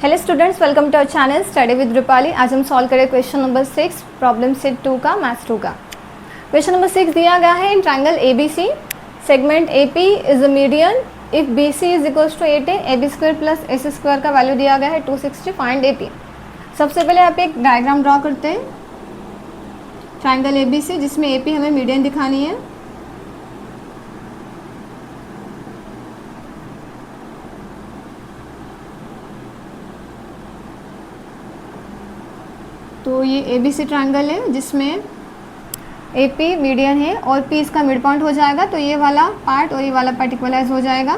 Hello students, welcome to our channel study with Rupali. आज हम solve करें क्वेश्चन नंबर 6 प्रॉब्लम सेट 2 का maths 2 का। क्वेश्चन नंबर 6 दिया गया है in triangle ABC segment AP is a median if BC is equals to 8 AB square plus AC square का value दिया गया है 260। Find AP। सबसे पहले आप एक डायग्राम ड्रॉ करते हैं ट्रायंगल ABC जिसमें AP हमें मीडियन दिखानी है। तो ये ABC ट्रायंगल है जिसमें AP मीडियन है और P इसका मिड पॉइंट हो जाएगा। तो ये वाला पार्ट और ये वाला पार्ट इक्वलाइज हो जाएगा।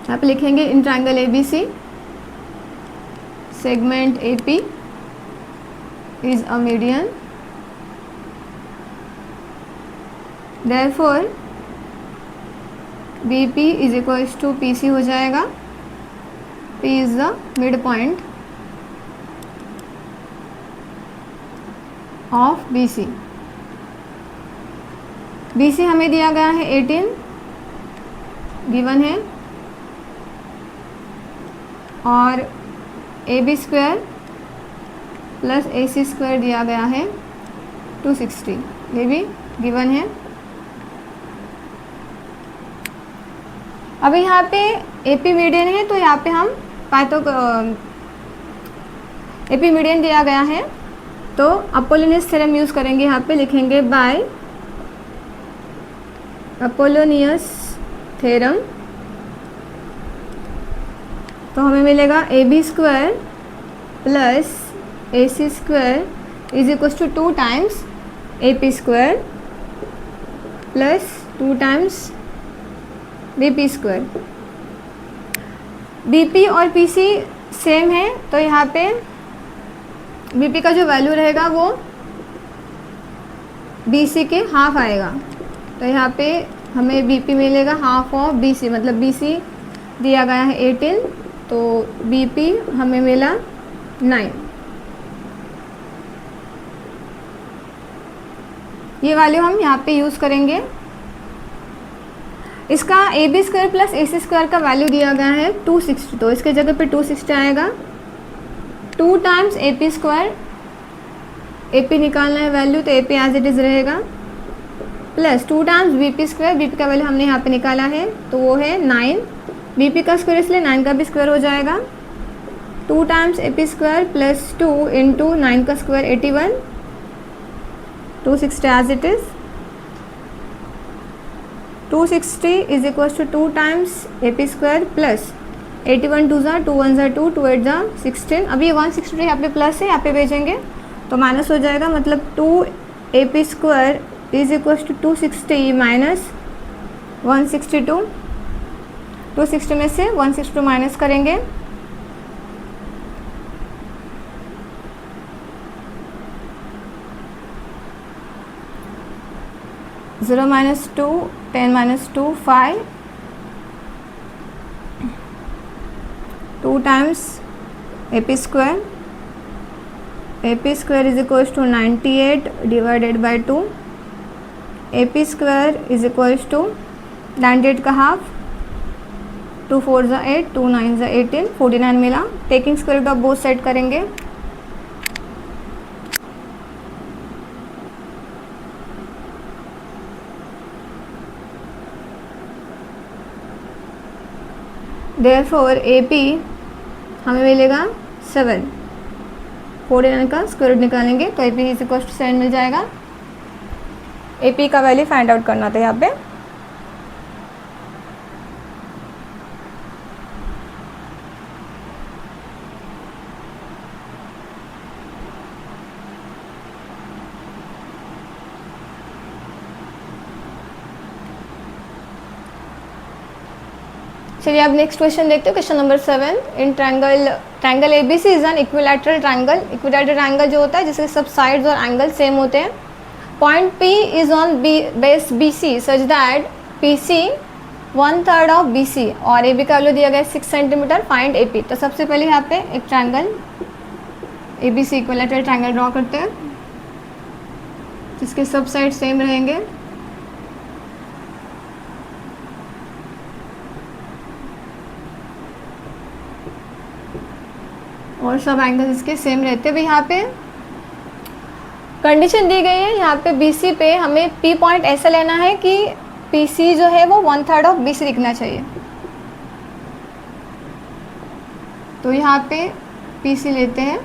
आप लिखेंगे in triangle ABC segment AP is a median, therefore BP is equals to PC हो जाएगा। P is the mid point of BC। BC हमें दिया गया है 18 गिवन है और AB square plus AC square दिया गया है 260, ये भी गिवन है। अभी यहाँ पे AP मीडियन है तो यहाँ पे हम AP मीडियन दिया गया है तो अपोलोनियस थ्योरम यूज़ करेंगे। यहाँ पे लिखेंगे बाय अपोलोनियस थ्योरम। तो हमें मिलेगा AB square plus AC square is equal to 2 times AP square plus 2 times BP square. BP और PC सेम है तो यहाँ पे BP का जो वैल्यू रहेगा वो BC के हाफ आएगा। तो यहाँ पे हमें BP मिलेगा हाफ ऑफ BC, मतलब BC दिया गया है 18 तो BP हमें मिला 9। ये वैल्यू हम यहाँ पे यूज़ करेंगे। इसका AB square plus AC square का वैल्यू दिया गया है 260, तो इसके जगह पे 260 आएगा। 2 टाइम्स AP स्क्वायर, AP निकालना है वैल्यू तो AP एज इट इज़ रहेगा, plus 2 times BP square, BP का वैल्यू हमने यहाँ पे निकाला है तो वो है 9। BP का स्क्वायर इसलिए 9 का भी स्क्वायर हो जाएगा। 2 times AP square plus 2 into 9 का square 81, 260 as it is. 260 is equal to 2 times AP square plus 81 2 ज़ा 2 1 ज़ा 2 2 8 ज़ा 16। अभी ये 162 यहाँ पे प्लस है, यहाँ पे भेजेंगे तो माइनस हो जाएगा, मतलब 2 AP square is equal to 260 minus 162। 260 में से 162 माइनस करेंगे zero minus 2 10 minus 2 5, 2 times AP square, AP square is equal to 98 divided by 2। AP square is equal to 98 का हाफ, 2 4 ज़ा 8 2 9 ज़ा 18, 49 मिला। Taking square root of both side करेंगे therefore AP हमें मिलेगा 7। 49 का स्क्वायर रूट निकालेंगे तो AP इज इक्वल टू 7 मिल जाएगा। AP का वैल्यू फाइंड आउट करना था यहाँ पे। चलिए अब नेक्स्ट क्वेश्चन देखते हो। Question number 7 in triangle ABC is an equilateral triangle. Equilateral triangle जो होता है जिसके सब साइड्स और एंगल सेम होते हैं। Point P is on base BC such that PC 1/3 of BC और AB का वैल्यू दिया गया है 6 सेंटीमीटर। Find AP। तो सबसे पहले यहाँ पे एक triangle ABC equilateral triangle draw करते हैं जिसके सब साइड सेम रहेंगे। और सब एंगल्स इसके सेम रहते हैं। भाई यहाँ पे कंडीशन दी गई है, यहाँ पे BC पे हमें P पॉइंट ऐसा लेना है कि PC जो है वो 1/3 ऑफ BC दिखना चाहिए। तो यहाँ पे PC लेते हैं,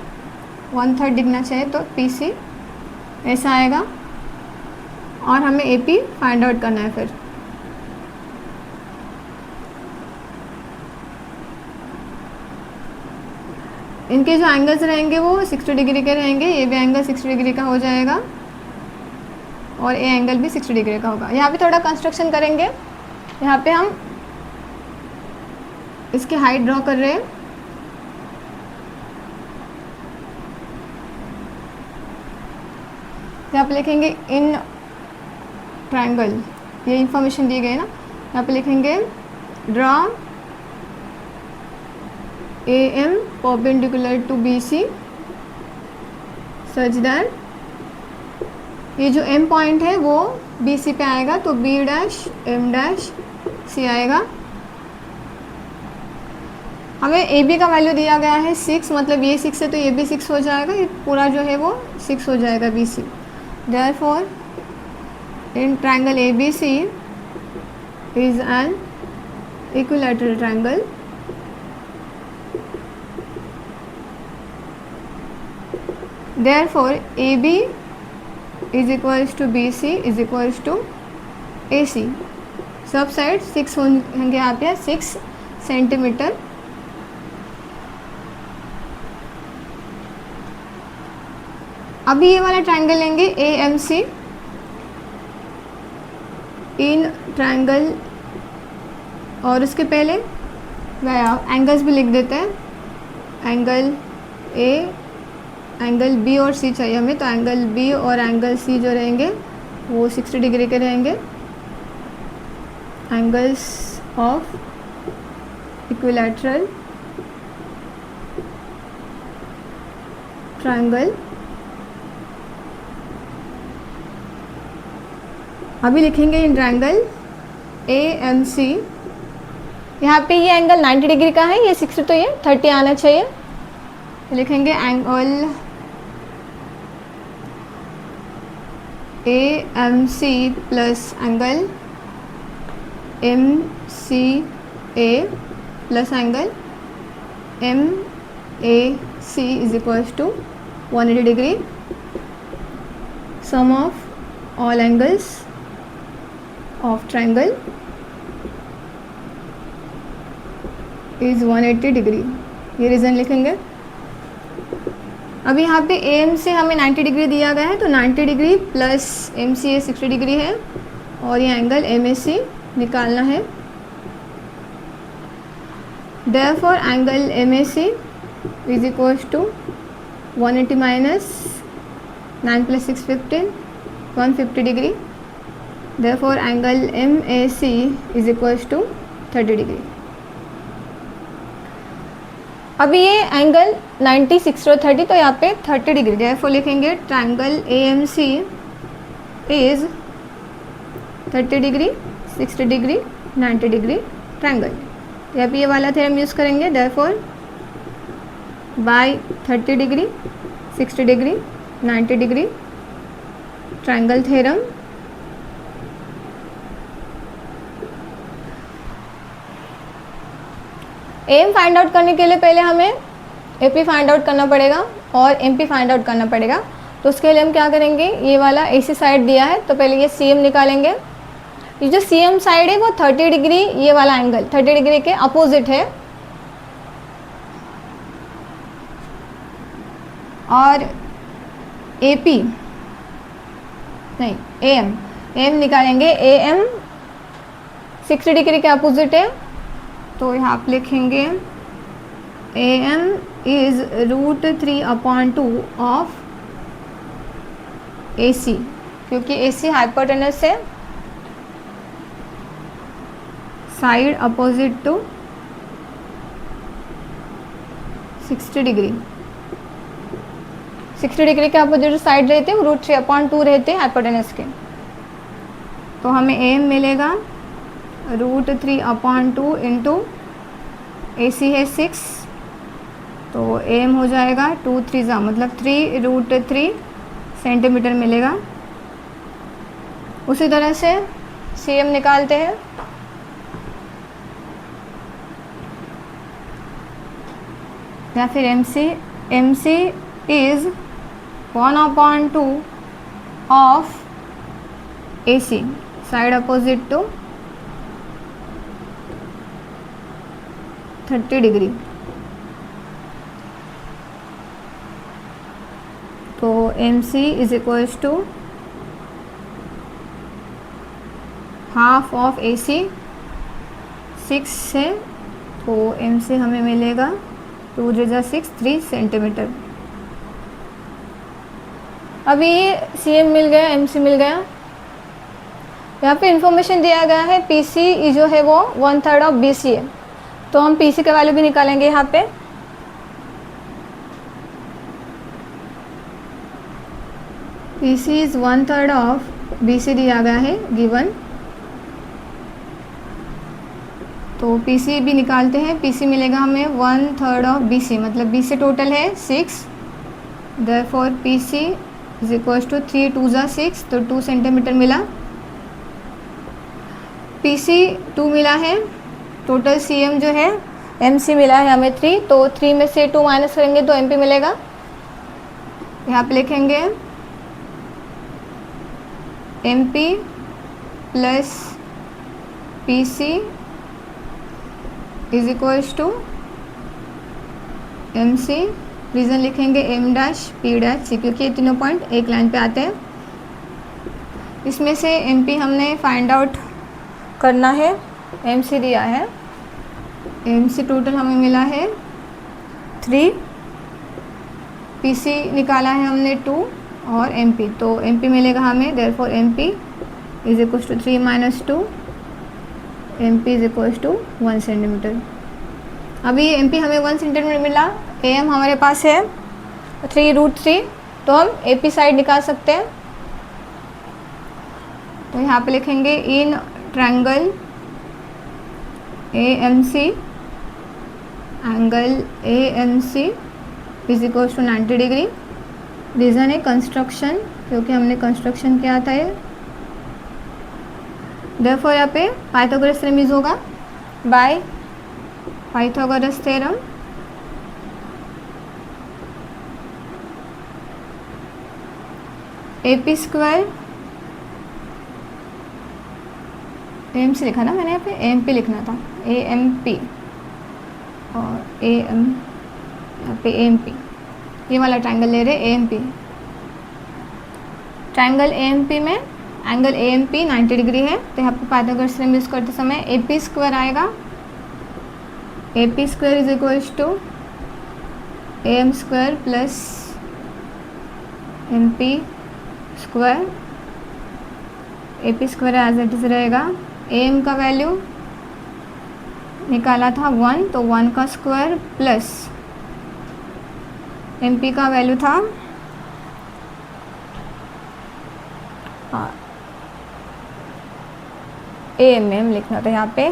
1/3 दिखना चाहिए, तो PC ऐसा आएगा और हमें AP फाइंड आउट करना है। फिर इनके जो एंगल्स रहेंगे वो 60 डिग्री के रहेंगे। ये भी एंगल 60 डिग्री का हो जाएगा और ये एंगल भी 60 डिग्री का होगा। यहाँ पे थोड़ा कंस्ट्रक्शन करेंगे। यहाँ पे हम इसकी हाइट ड्रॉ कर रहे हैं। यहाँ पे लिखेंगे इन ट्रायंगल, ये इंफॉर्मेशन दी गई है ना। यहाँ पे लिखेंगे draw AM perpendicular to BC such that ये जो M पॉइंट है वो BC पे आएगा, तो B', M', C आएगा। हमें AB का वैल्यू दिया गया है 6, मतलब ये 6 है तो ये भी 6 हो जाएगा, ये पूरा जो है वो 6 हो जाएगा BC। Therefore in triangle ABC is an equilateral triangle therefore AB is equals to BC is equals to AC। सब साइड 6 होंगे यहाँ पे, 6 सेंटीमीटर। अभी ये वाला ट्रायंगल लेंगे AMC इन ट्रायंगल, और उसके पहले एंगल्स भी लिख देते हैं। एंगल A, एंगल B और C चाहिए हमें, तो एंगल B और एंगल C जो रहेंगे वो 60 डिग्री के रहेंगे। Angles of equilateral triangle. अभी लिखेंगे इन ट्रायंगल AMC। यहाँ पे ये एंगल 90 डिग्री का है, ये 60 तो ये 30 आना चाहिए। लिखेंगे angle AMC plus angle MCA plus angle MAC is equals to 180 degree. Sum of all angles of triangle is 180 degree. ये रीज़न लिखेंगे। अभी यहाँ पे AM से हमें 90 डिग्री दिया गया है, तो 90 डिग्री प्लस MCA 60 डिग्री है और ये एंगल MAC निकालना है। Therefore angle MAC is equals to 180 minus 9 plus 6 15 150 degree. Therefore angle MAC is equals to 30 degree. अभी ये एंगल 90, 60 और 30, तो यहाँ पे 30 डिग्री। देयरफॉर लिखेंगे triangle AMC is 30 degree, 60 degree, 90 degree triangle. यहाँ पे ये वाला थ्योरम यूज़ करेंगे। Therefore by 30 degree, 60 degree, 90 degree triangle theorem M find out करने के लिए पहले हमें AP फाइंड आउट करना पड़ेगा और MP फाइंड आउट करना पड़ेगा। तो उसके लिए हम क्या करेंगे, ये वाला AC साइड दिया है तो पहले ये CM निकालेंगे। ये जो CM साइड है वो 30 डिग्री, ये वाला एंगल 30 डिग्री के अपोजिट है। और AP नहीं AM निकालेंगे। AM 60 डिग्री के अपोजिट है, तो यहाँ पे लिखेंगे AM इज √3/2 ऑफ AC, क्योंकि AC हाइपोटेनस है, side opposite to 60 degree. 60 degree के अपोजिट जो साइड रहते हैं वो √3/2 रहते हैं हाइपोटेनस के। तो हमें AM मिलेगा √3/2 इंटू AC है 6, तो एम हो जाएगा 2 3 मतलब 3√3 सेंटीमीटर मिलेगा। उसी तरह से सी एम निकालते हैं। या फिर M C is 1/2 of A C side opposite to 30 degree. तो M C is equals to half of A C 6 से, तो एम सी हमें मिलेगा 2 × 6 3 सेंटीमीटर। अभी सी एम मिल गया, एम सी मिल गया। यहाँ पे इंफॉर्मेशन दिया गया है पी सी जो है वो 1/3 ऑफ बी सी है, तो हम पी सी का वैल्यू भी निकालेंगे। यहाँ पे P C is 1/3 of B C दिया गया है गिवन। तो पी सी भी निकालते हैं। पी सी मिलेगा हमें 1/3 ऑफ बी सी, मतलब बी सी टोटल है 6, therefore P C is equals to 3 2 × 6, तो 2 सेंटीमीटर मिला। पी सी 2 मिला है, टोटल सी एम जो है एम सी मिला है हमें 3, तो 3 में से 2 माइनस करेंगे तो एम पी मिलेगा। यहाँ पे लिखेंगे M P plus P C is equals to M C, reason लिखेंगे M dash P dash C, क्योंकि ये तीनों पॉइंट एक लाइन पे आते हैं। इसमें से एम पी हमने फाइंड आउट करना है, एम सी दिया है। एम सी टोटल हमें मिला है 3, पी सी निकाला है हमने 2 और एम पी, तो एम पी मिलेगा हमें, therefore M P is equals to 3 - 2, M P is equals to 1 centimetre. अभी एम पी हमें 1 सेंटीमीटर मिला, ए एम हमारे पास है 3√3, तो हम ए पी साइड निकाल सकते हैं। तो यहाँ पे लिखेंगे in triangle A M C, angle A M C is equals to 90 degree. Reason है कंस्ट्रक्शन, क्योंकि हमने कंस्ट्रक्शन किया था ये। देयरफॉर यहाँ पे पाइथागोरस थ्योरम यूज होगा, by Pythagoras theorem A P square, M C लिखा ना मैंने, यहाँ पे एम पी लिखना था, ए एम पी और ए एम, यहाँ पे ए एम पी, ये वाला ट्रायंगल ले रहे A M P. Triangle A M P में angle A M P 90 degree है, तो यहाँ पे पाइथागोरस थ्योरम यूज करते समय ए पी स्क्वायर आएगा। A P square is equals to A M square plus M P square. A P square as it is रहेगा। A M का value निकाला था 1, तो 1 का स्क्वायर प्लस एम पी का वैल्यू था ए एम लिखना था, यहाँ पे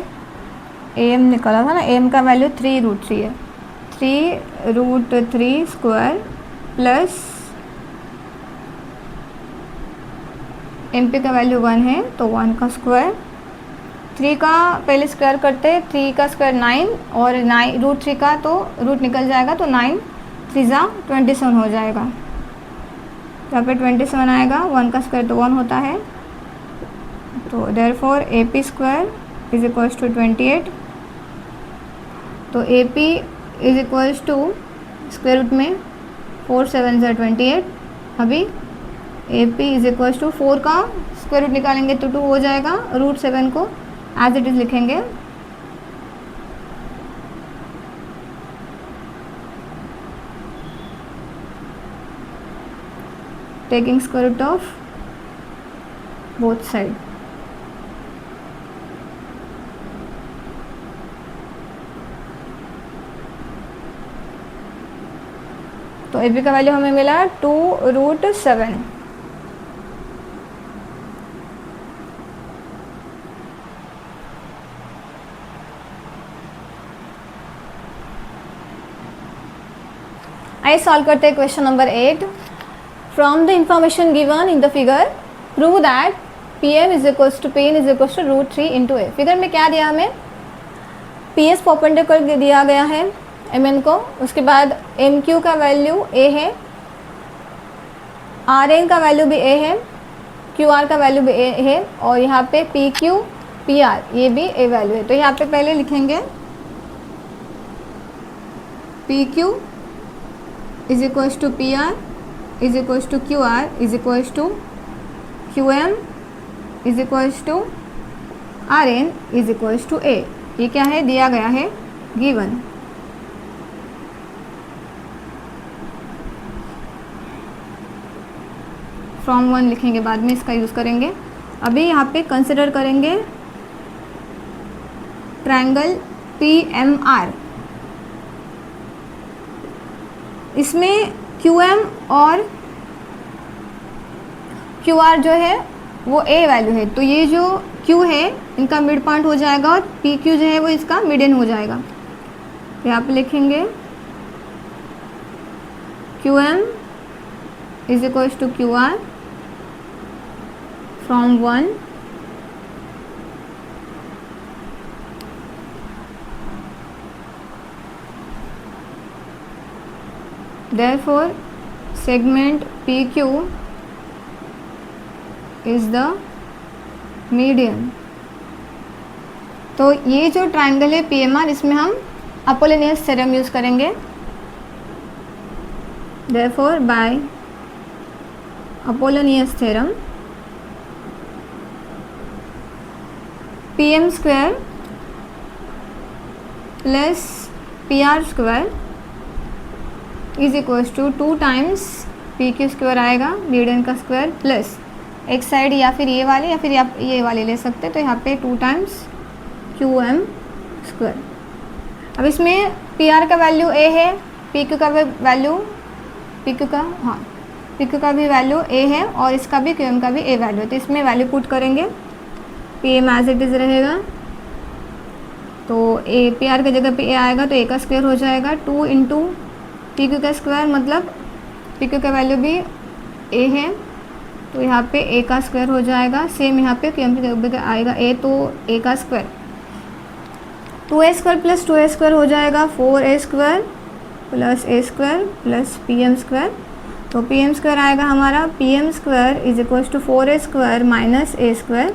ए एम निकाला था ना, ए एम का वैल्यू 3√3 है, 3√3 स्क्वायर प्लस एम पी का वैल्यू 1 है, तो 1 का स्क्वायर। 3 का पहले स्क्वायर करते हैं, 3 का स्क्वायर 9 और 9√3 का तो रूट निकल जाएगा, तो 9 3 × 27 हो जाएगा। यहाँ पे 27 आएगा, 1 का स्क्वायर तो 1 होता है, तो therefore A P square is equals to 28। तो A P is equals to square root में 4 7 × 28। अभी A P is equals to 4 का स्क्वायर रूट निकालेंगे तो 2 हो जाएगा, √7 को एज इट इज़ लिखेंगे। Taking square root of both side. तो ए पी का वैल्यू हमें मिला 2√7। आइए सॉल्व करते हैं question number 8। From the information given in the figure prove that PM is equals to PN is equals to √3 into A. Figure में क्या दिया हमें, PS परपेंडिकुलर दिया गया है MN को, उसके बाद MQ का वैल्यू A है, RN का वैल्यू भी A है, QR का वैल्यू भी A है, और यहाँ पे PQ PR ये भी A वैल्यू है। तो यहाँ पे पहले लिखेंगे PQ is equals to PR is equals to QR is equals to QM is equals to RN is equals to A। ये क्या है, दिया गया है गिवन। फ्रॉम 1 लिखेंगे, बाद में इसका यूज़ करेंगे। अभी यहाँ पे कंसिडर करेंगे ट्रायंगल PMR। इसमें QM और QR जो है वो A वैल्यू है, तो ये जो Q है इनका मिड पॉइंट हो जाएगा और PQ जो है वो इसका मिडियन हो जाएगा। यहाँ पे लिखेंगे QM is equals to QR from 1 therefore segment PQ is the median। तो ये जो ट्रायंगल है PMR, इसमें हम अपोलोनियस थ्योरम यूज़ करेंगे। therefore by Apollonius theorem PM square plus PR square is equals to 2 times PQ square आएगा, median का square, plus एक साइड या फिर ये वाले या फिर आप ये वाले ले सकते हैं, तो यहाँ पे 2 टाइम्स QM स्क्वायर। अब इसमें PR का वैल्यू A है, PQ का भी वैल्यू PQ का भी वैल्यू A है और इसका भी QM का भी A वैल्यू है। तो इसमें वैल्यू पुट करेंगे, PM एज इट इज़ रहेगा, तो PR की जगह पे A आएगा तो A का स्क्वायर हो जाएगा, 2 इंटू PQ का स्क्वायर, मतलब PQ का वैल्यू भी A है तो यहाँ पे A का स्क्वायर हो जाएगा। सेम यहाँ पे QM की जगह पे आएगा A, तो A का square 2A square plus 2A square हो जाएगा 4A square plus A square plus PM square. तो PM स्क्वायर आएगा हमारा PM square is equals to 4A square minus A square.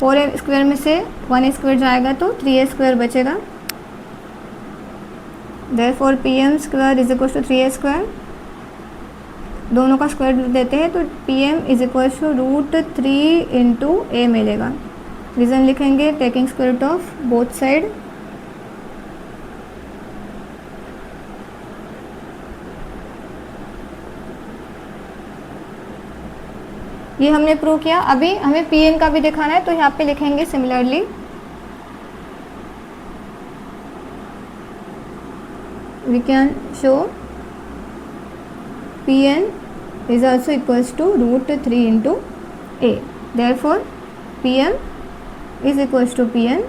4A square में से 1A स्क्वायर जाएगा तो 3A स्क्वायर बचेगा। therefore PM square is equals to 3A square, दोनों का स्क्वायर देते हैं तो PM is equals to √3 into A मिलेगा। रीज़न लिखेंगे taking square root of both side. ये हमने प्रूव किया। अभी हमें PM का भी दिखाना है, तो यहाँ पे लिखेंगे similarly we can show PN is also equals to √3 into A। therefore PM is equals to PN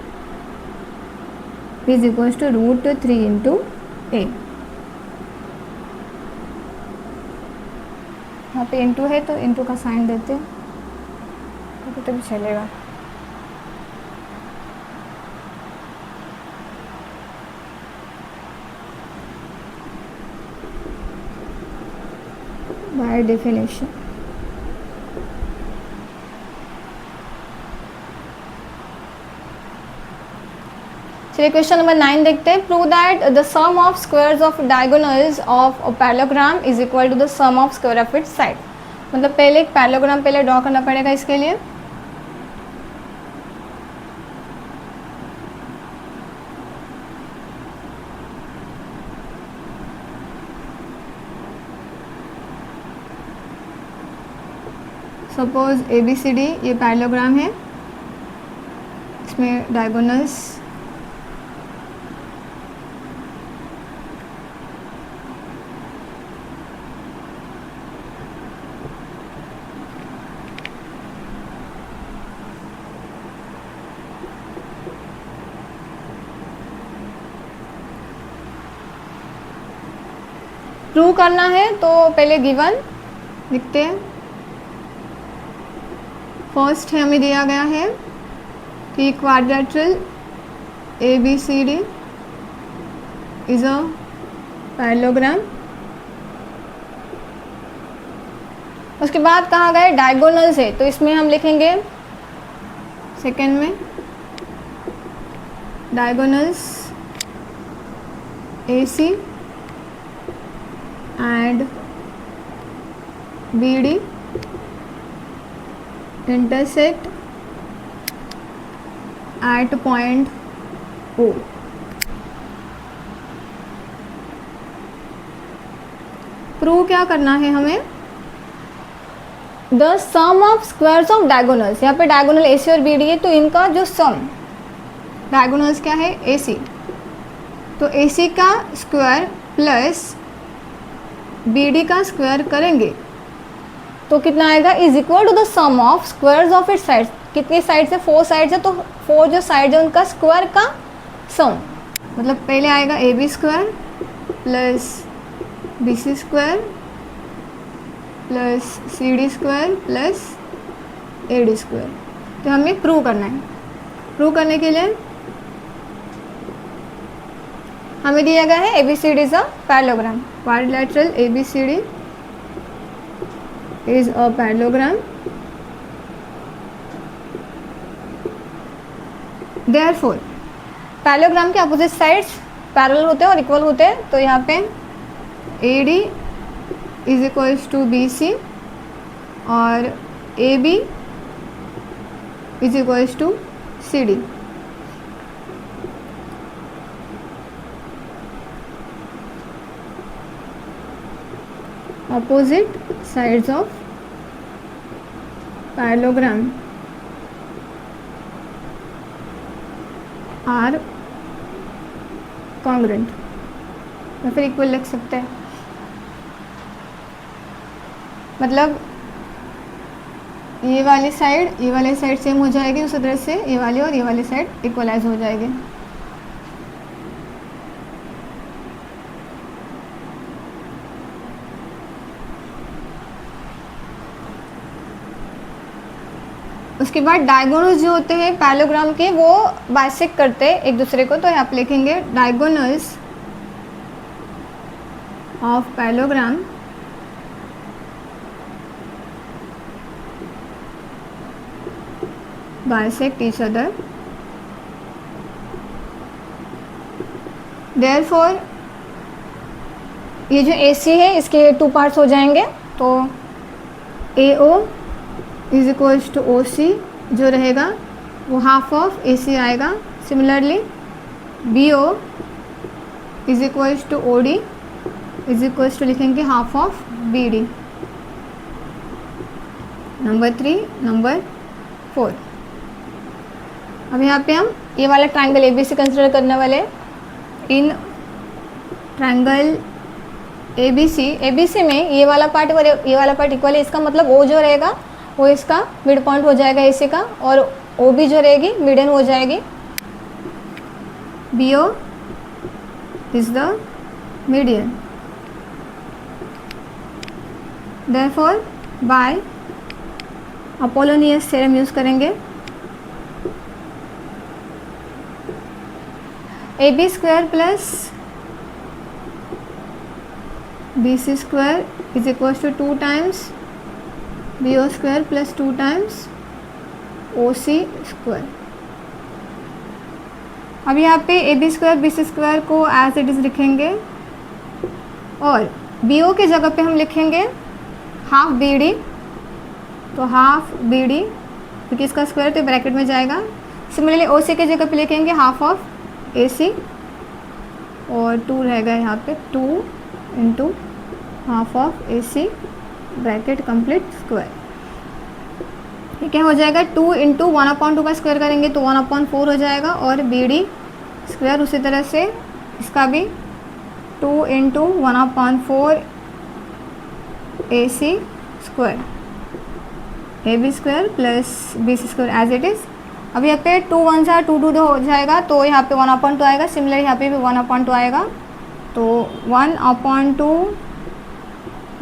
is equals to √3 into A। यहाँ पे इंटू है तो इंटू का साइन देते हैं तो भी चलेगा। बाय डेफिनेशन चलिए क्वेश्चन नंबर 9 देखते हैं। Prove that the sum of squares of diagonals of a parallelogram is equal to the sum of square of its side. मतलब पहले एक पैरेललोग्राम पहले ड्रॉ करना पड़ेगा इसके लिए। सपोज ABCD ये पैरेललोग्राम है, इसमें डायगोनल्स प्रूव करना है तो पहले गिवन लिखते हैं। फर्स्ट है हमें दिया गया है कि क्वाड्रेट्रल ABCD इज अ पैरेललोग्राम। उसके बाद कहा गया डायगोनल से, तो इसमें हम लिखेंगे सेकेंड में diagonals AC and BD intersect at point O। Prove क्या करना है हमें, the sum of squares of diagonals. यहाँ पे डायगोनल AC और BD है, तो इनका जो सम, डायगोनल्स क्या है AC, तो AC का स्क्वायर प्लस BD का स्क्वायर करेंगे तो कितना आएगा, is equal to the sum of squares of its sides. कितनी साइड्स है, 4 साइड्स है, तो 4 जो साइड्स है उनका स्क्वायर का सम। मतलब पहले आएगा AB square plus BC square plus CD square plus AD square. तो हमें प्रूव करना है। प्रूव करने के लिए हमें दिया गया है ABCD is a parallelogram. Quadrilateral ABCD is a parallelogram. Therefore parallelogram के अपोजिट साइड्स पैरेलल होते हैं और इक्वल होते हैं, तो यहाँ पे AD is equals to BC और AB is equals to CD। opposite sides of parallelogram are congruent, या फिर इक्वल लिख सकते हैं। मतलब ये वाली साइड सेम हो जाएगी, उसी तरह से ये वाली और ये वाली साइड इक्वलाइज हो जाएगी। उसके बाद डायगोनल्स जो होते हैं पैरेललोग्राम के, वो बाइसेक्ट करते हैं एक दूसरे को, तो यहाँ पे लिखेंगे diagonals of parallelogram bisect each other. Therefore ये जो AC है इसके 2 पार्ट्स हो जाएंगे, तो AO is equals to OC जो रहेगा वो हाफ ऑफ AC आएगा। Similarly BO is equals to OD is equals to लिखेंगे half of BD। Number 3, number 4। अब यहाँ पे हम ये वाला ट्रायंगल ABC कंसिडर करने वाले। इन ट्रायंगल ABC में ये वाला पार्ट और ये वाला पार्ट इक्वल है, इसका मतलब O जो रहेगा वो इसका मिड पॉइंट हो जाएगा AC का, और OB जो रहेगी मिडन हो जाएगी। BO is the median. Therefore by Apollonius theorem use करेंगे। AB square plus BC square is equal to 2 times BO square plus 2 times OC square. अब यहाँ पे AB स्क्वायर BC स्क्वायर को एज इट इज़ लिखेंगे, और BO के जगह पे हम लिखेंगे हाफ BD, तो हाफ BD क्योंकि इसका स्क्वायर तो ब्रैकेट में जाएगा। सिमिलरली OC के जगह पे लिखेंगे हाफ ऑफ AC, और 2 रहेगा यहाँ पे 2 into half of AC bracket complete square. ये क्या हो जाएगा, 2 इंटू 1/2 का स्क्वायर करेंगे तो 1/4 हो जाएगा, और BD स्क्वायर उसी तरह से इसका भी 2 into 1/4 AC square, AB square plus BC square as it is. अब यहाँ पे 2 1 जा 2 2 हो जाएगा, तो यहाँ पे 1/2 आएगा। सिमिलर यहाँ पे भी 1/2 आएगा, तो 1/2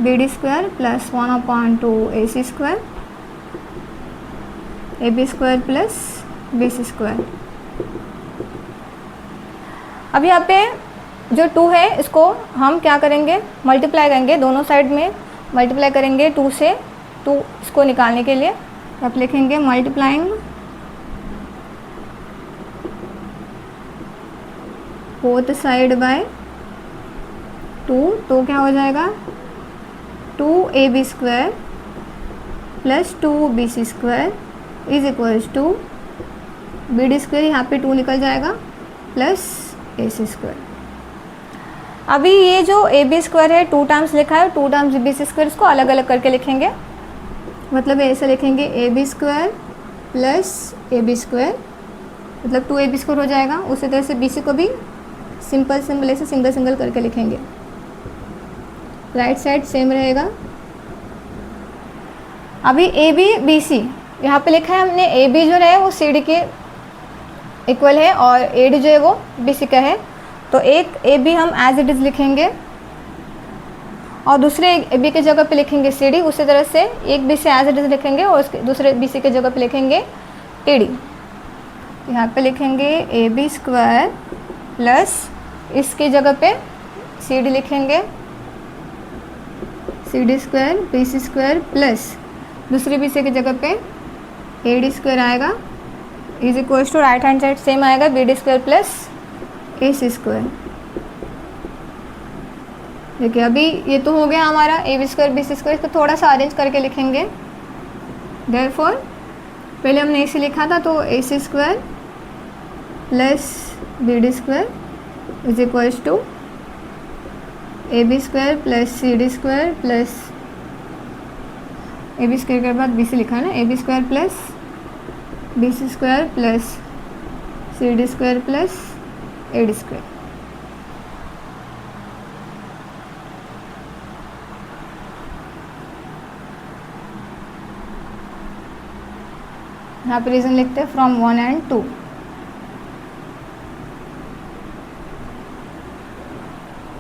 B D square plus 1/2 A C square, A B square plus B C square. अब यहाँ पे जो 2 है इसको हम क्या करेंगे, मल्टीप्लाई करेंगे, दोनों साइड में मल्टीप्लाई करेंगे 2 से, 2 इसको निकालने के लिए आप लिखेंगे मल्टीप्लाइंग बोथ साइड बाय 2, तो क्या हो जाएगा 2ab square plus 2bc square is equals to B D square, यहाँ पे 2 निकल जाएगा, प्लस ए सी स्क्वायर। अभी ये जो ए बी स्क्वायर है 2 टाइम्स लिखा है, 2 टाइम्स बी सी स्क्वायर, इसको अलग अलग करके लिखेंगे, मतलब ऐसे लिखेंगे A B square plus A B square, मतलब 2ab स्क्वायर हो जाएगा। उसी तरह से बी सी को भी सिंपल सिंपल ऐसे सिंगल सिंगल करके लिखेंगे, राइट साइड सेम रहेगा। अभी ए बी बी सी यहाँ पे लिखा है हमने, ए बी जो है वो सी डी के इक्वल है और ए डी जो है वो बी सी का है, तो एक ए बी हम एज इट इज़ लिखेंगे और दूसरे ए बी के जगह पे लिखेंगे सी डी। उसी तरह से एक B C as it is लिखेंगे और उसके दूसरे बी सी के जगह पे लिखेंगे ए डी। यहाँ पे लिखेंगे ए बी स्क्वायर प्लस इसकी जगह पे सी डी लिखेंगे, C D square B C square plus दूसरी बी सी की जगह पे ए डी स्क्वायर आएगा, is equals to right hand side same आएगा B D square plus A C square. देखिए अभी ये तो हो गया हमारा A B square B C square, इसको थोड़ा सा अरेंज करके लिखेंगे। देयरफॉर पहले हमने ए सी लिखा था, तो A C square plus B D square is equals to A B square plus C D square plus A B square के बाद बी सी लिखा है ना, A B square plus B C square plus C D square plus A D square. यहाँ पे reason लिखते हैं from 1 and 2।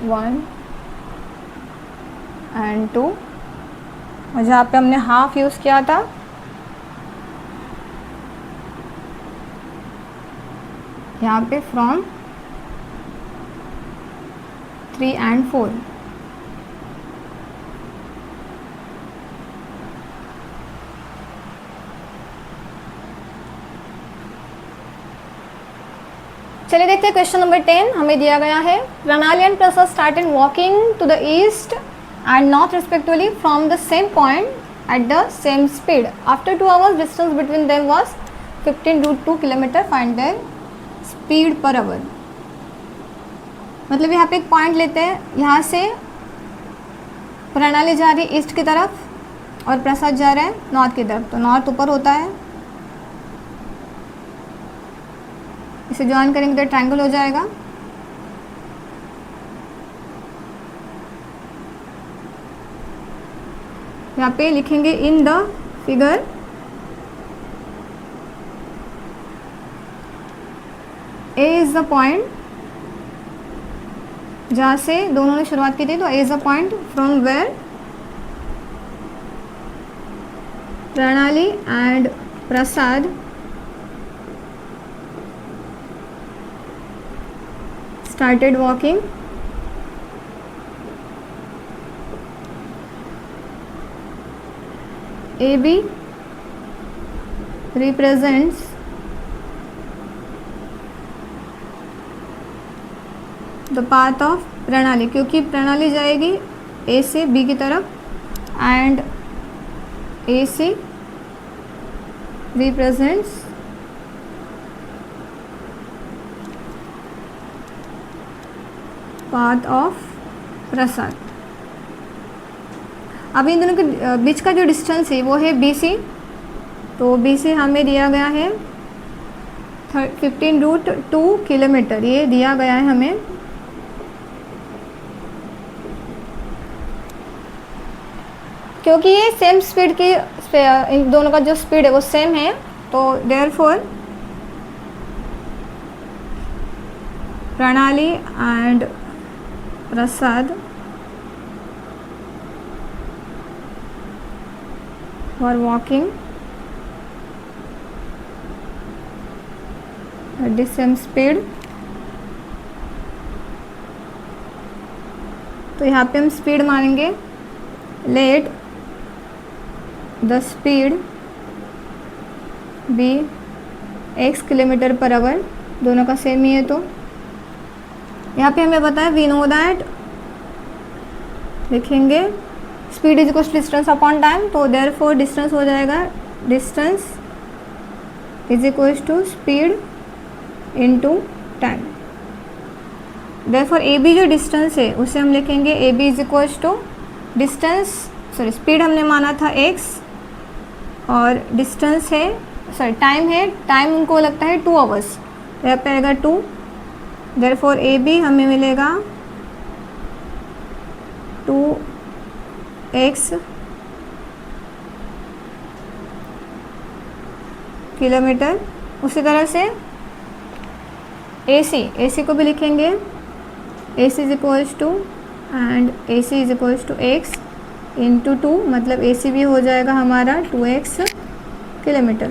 1 and 2 और जहाँ पे हमने हाफ यूज़ किया था यहाँ पे फ्रॉम 3 and 4। चलिए देखते हैं क्वेश्चन नंबर 10। हमें दिया गया है Pranali and Prasad started walking to the east and north respectively from the same point at the same speed. After 2 hours distance between them was 15√2 kilometre. Find their speed per hour. मतलब यहाँ पे एक point लेते हैं, यहाँ से प्रणाली जा रही है ईस्ट की तरफ और प्रसाद जा रहा है नॉर्थ की तरफ, तो नॉर्थ ऊपर होता है, इसे ज्वाइन करेंगे तो ट्रायंगल हो जाएगा। यहाँ पे लिखेंगे in the figure A is the point जहाँ से दोनों ने शुरुआत की थी, तो A is the point from where Pranali and Prasad started walking। AB represents the path of प्रणाली, क्योंकि प्रणाली जाएगी A से B की तरफ and AC represents path of Prasad. अब इन दोनों के बीच का जो डिस्टेंस है वो है BC, तो BC हमें दिया गया है 15√2 किलोमीटर, ये दिया गया है हमें। क्योंकि ये सेम स्पीड की, इन दोनों का जो स्पीड है वो सेम है, तो देयरफॉर प्रणाली and Prasad for walking at the same speed। तो यहाँ पे हम स्पीड मानेंगे, let the speed be x kilometre per hour, दोनों का सेम ही है। तो यहाँ पे हमें पता है वी नो दैट, लिखेंगे speed is equal to distance upon time, तो देयरफॉर डिस्टेंस हो जाएगा distance is equal to speed into time. Therefore A B जो डिस्टेंस है उसे हम लिखेंगे A B is equal to distance, sorry speed हमने माना था x और डिस्टेंस है, सॉरी टाइम है, टाइम उनको लगता है 2 आवर्स, तो यहाँ पे आएगा 2। देयरफॉर ए बी हमें मिलेगा 2x किलोमीटर। उसी तरह से ए सी को भी लिखेंगे A C is equals to and A C is equals to X into 2, मतलब ए सी भी हो जाएगा हमारा 2x किलोमीटर।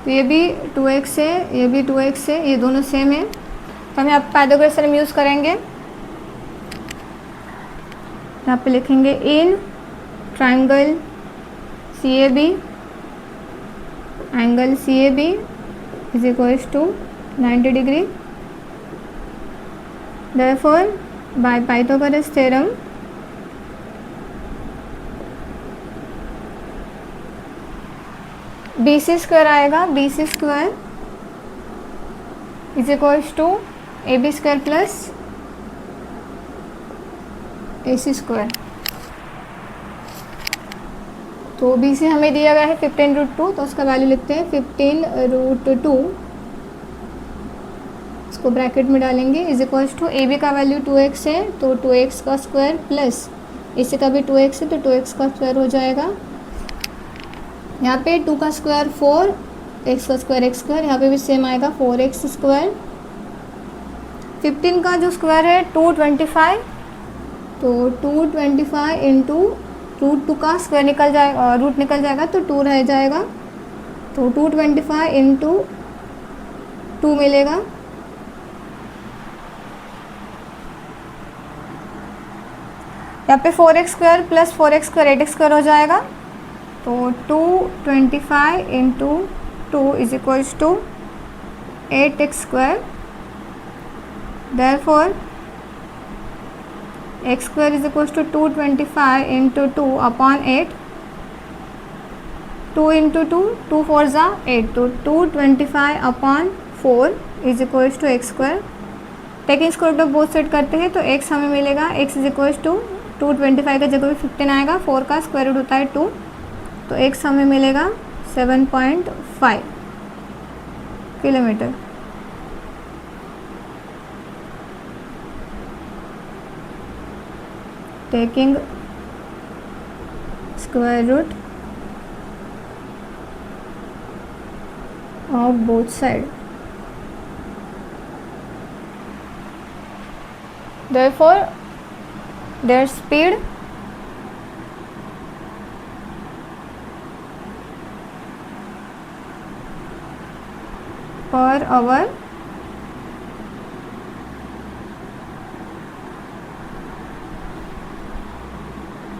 तो ये भी 2x है, ये भी 2x है, ये दोनों सेम है। तो हमें अब पाइथागोरस थ्योरम यूज़ करेंगे। यहाँ पे लिखेंगे in triangle C A B, angle C A B is equals to 90 degree. Therefore by Pythagoras theorem BC square आएगा, BC square is equals to AB square plus AC square. तो BC हमें दिया गया है 15√2, तो उसका वैल्यू लिखते हैं 15√2, इसको ब्रैकेट में डालेंगे, is equals to A B का वैल्यू 2x है तो 2x का स्क्वायर प्लस इसी का भी 2x है तो 2x का स्क्वायर हो जाएगा। यहाँ पे 2 का स्क्वायर 4, x का स्क्वायर x स्क्वायर, यहाँ पे भी सेम आएगा 4x स्क्वायर। 15 का जो स्क्वायर है 225, तो 225 इंटू √2 का स्क्वायर निकल जाएगा, रूट निकल जाएगा तो 2 रह जाएगा, तो 225 इंटू 2 मिलेगा। यहाँ पे 4x square plus 4x square 8x square हो जाएगा, तो 225 into 2 is equals to 8x square. Therefore x square is equals to 225 into 2 upon 8, 2 into 2, 2 4 ज़ा 8, तो 225 upon 4 is equals to x square. Taking square root of both side करते हैं तो x हमें मिलेगा, x इज इक्वल्स टू 225 का जगह भी 15 आएगा, 4 का स्क्वायर रूट होता है 2, तो x हमें मिलेगा 7.5 kilometre. Taking square root of both side, therefore their speed per hour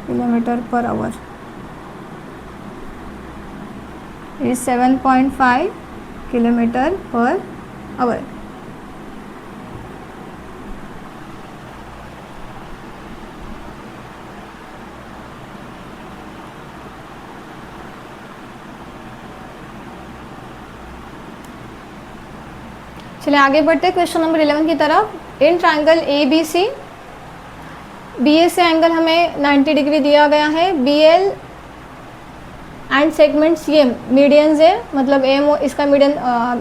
kilometer per hour is 7.5 kilometer per hour। चलिए आगे बढ़ते हैं क्वेश्चन नंबर 11 की तरफ। In triangle A B C, B A से एंगल हमें 90 डिग्री दिया गया है, B L and segment C M medians है, मतलब एम इसका मीडियन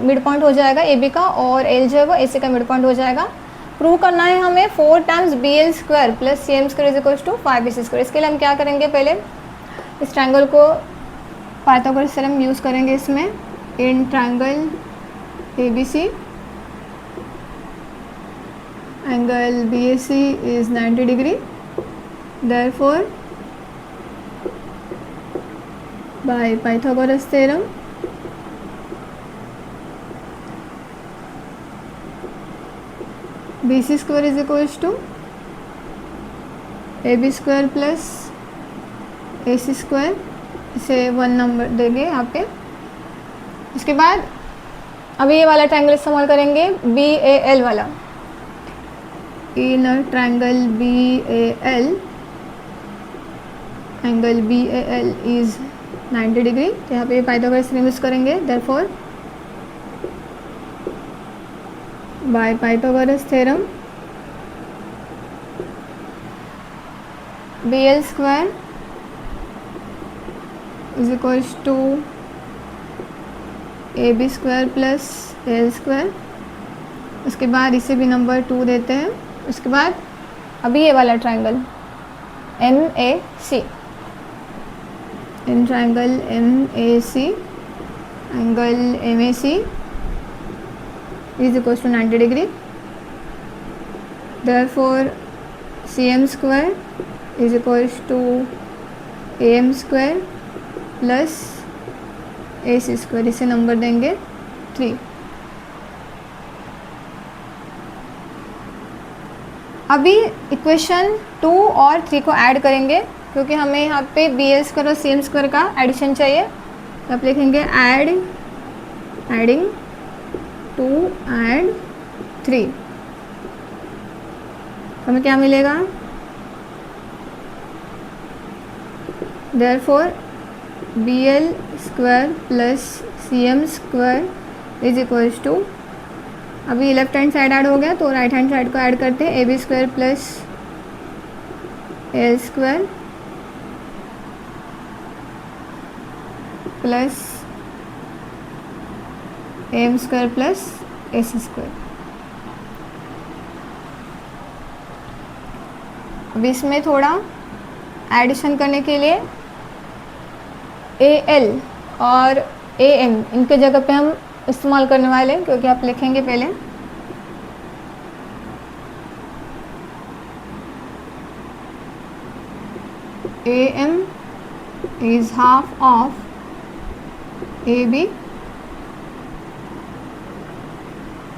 मिड पॉइंट हो जाएगा ए बी का, और एल जो है वो ए सी का मिड पॉइंट हो जाएगा। प्रूव करना है हमें 4 times B L square plus C M square is equals to 5 B C square. इसके लिए हम क्या करेंगे, पहले इस ट्रायंगल को पाइथागोरस थ्योरम यूज़ करेंगे इसमें। In triangle A B C angle BAC is 90 degree, therefore by Pythagoras theorem, BC square is equals to AB square plus AC square, इसे 1 नंबर देंगे यहाँ पे। उसके बाद अभी ये वाला ट्रायंगल इस्तेमाल करेंगे, BAL वाला, in triangle BAL, angle BAL is 90 degree. तो यहाँ पे पाइथागोरस थ्योरम यूज करेंगे, therefore by Pythagoras theorem BL square is equals to AB square plus AL square. उसके बाद इसे भी नंबर 2 देते हैं। उसके बाद अभी ये वाला triangle MAC, in triangle MAC, angle MAC is equals to 90 degree, therefore CM square is equals to AM square plus AC square, इसे नंबर देंगे 3। अभी इक्वेशन 2 और 3 को ऐड करेंगे, क्योंकि हमें यहाँ पे BL स्क्वायर और CM स्क्वायर का एडिशन चाहिए। तो आप लिखेंगे एडिंग 2 एंड 3, हमें क्या मिलेगा, therefore BL square plus CM square is equals to, अभी लेफ्ट हैंड साइड ऐड हो गया तो राइट हैंड साइड को ऐड करते हैं, AB square plus AL square plus AM square plus AC square. अब इसमें थोड़ा एडिशन करने के लिए AL और AM इनके जगह पे हम इस्तेमाल करने वाले हैं, क्योंकि आप लिखेंगे पहले AM is half of AB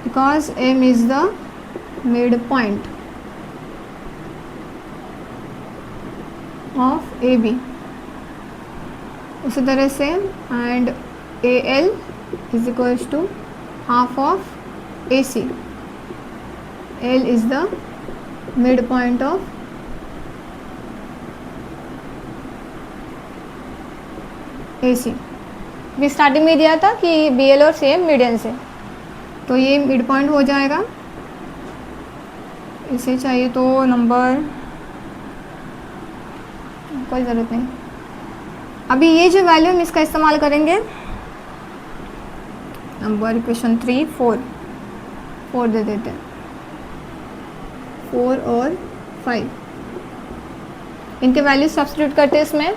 because M is the midpoint of AB। उसी तरह से and AL is equals to half of AC, L is the midpoint of AC। भी स्टार्टिंग में दिया था कि BL और CM मीडियन से, तो ये मिड पॉइंट हो जाएगा। इसे चाहिए तो नंबर, कोई ज़रूरत नहीं। अभी ये जो वैल्यू हम इसका इस्तेमाल करेंगे, नंबर इक्वेशन 3 4 दे देते हैं, 4 और 5 इनके वैल्यू सब्स्टिट्यूट करते हैं इसमें,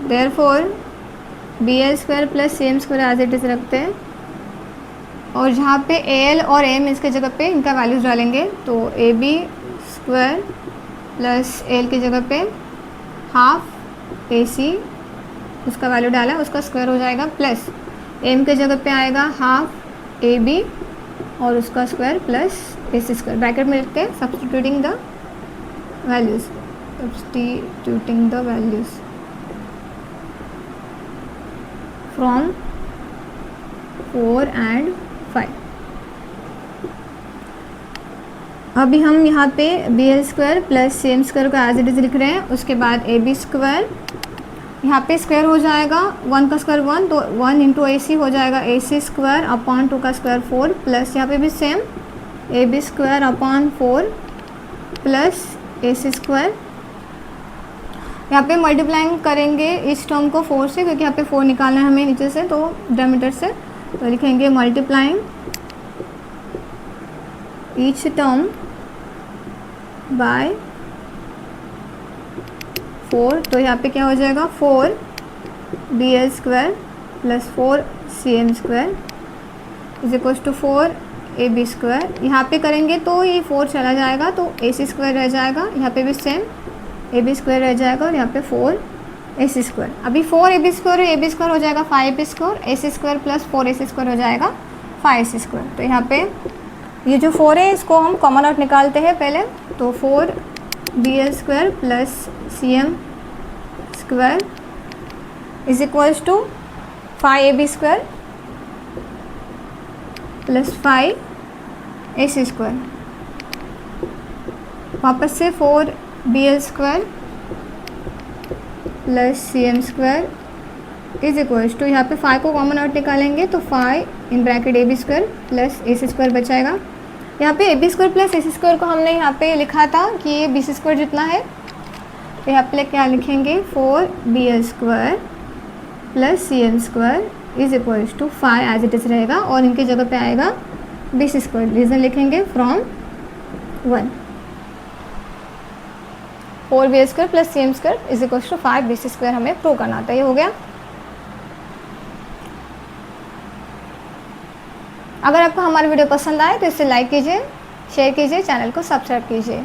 therefore BL square plus CM square as it is रखते हैं, और जहाँ पे AL और AM इसके जगह पे इनका वैल्यूज डालेंगे, तो AB स्क्वायर प्लस AL की जगह पे हाफ AC उसका वैल्यू डाला, उसका स्क्वायर हो जाएगा, प्लस M के जगह पे आएगा हाफ AB और उसका square plus AC square, bracket में लिखते हैं substituting the values from 4 and 5। अभी हम यहाँ पे BL square plus CM square को एज इट इज लिख रहे हैं। उसके बाद AB स्क्वायर, यहाँ पे स्क्वायर हो जाएगा 1 का स्क्वायर 1, तो 1 इंटू AC हो जाएगा AC स्क्वायर अपॉन 2 का स्क्वायर 4, प्लस यहाँ पे भी same AB square upon 4 plus AC square. यहाँ पे मल्टीप्लाइंग करेंगे इस टर्म को 4 से, क्योंकि यहाँ पे 4 निकालना है हमें नीचे से, तो डिनोमिनेटर से, तो लिखेंगे मल्टीप्लाइंग ईच टर्म बाय 4, तो यहाँ पे क्या हो जाएगा 4 BL square plus 4 CM square is equals to 4 AB square. यहाँ पे करेंगे तो ये 4 चला जाएगा, तो AC स्क्वायर रह जाएगा, यहाँ पे भी सेम AB स्क्वायर रह जाएगा, और यहाँ पे 4 ए सी स्क्वायर। अभी 4ab² है, ab² हो जाएगा 5ab², ac² प्लस 4ac² हो जाएगा 5ac²। तो यहाँ पे ये जो 4 है इसको हम कॉमन आउट निकालते हैं पहले, तो 4bl² plus cm² is equals to 5ab² plus 5ac²। वापस से 4bl² plus cm² is equals to, यहाँ पे 5 को कॉमन आउट निकालेंगे तो 5 in bracket ab² plus ac² बचाएगा। यहाँ पे ab² प्लस ac² को हमने यहाँ पे लिखा था कि ये bc² जितना है, तो यहाँ पे क्या लिखेंगे 4bl² plus cm² is equals to 5 as it is रहेगा, और इनकी जगह पे आएगा bc²। रीज़न लिखेंगे from 1। 4bl² plus cm² is equals to 5 bc² हमें प्रूव करना था। ये हो गया। अगर आपको हमारी वीडियो पसंद आए तो इसे लाइक कीजिए, शेयर कीजिए, चैनल को सब्सक्राइब कीजिए।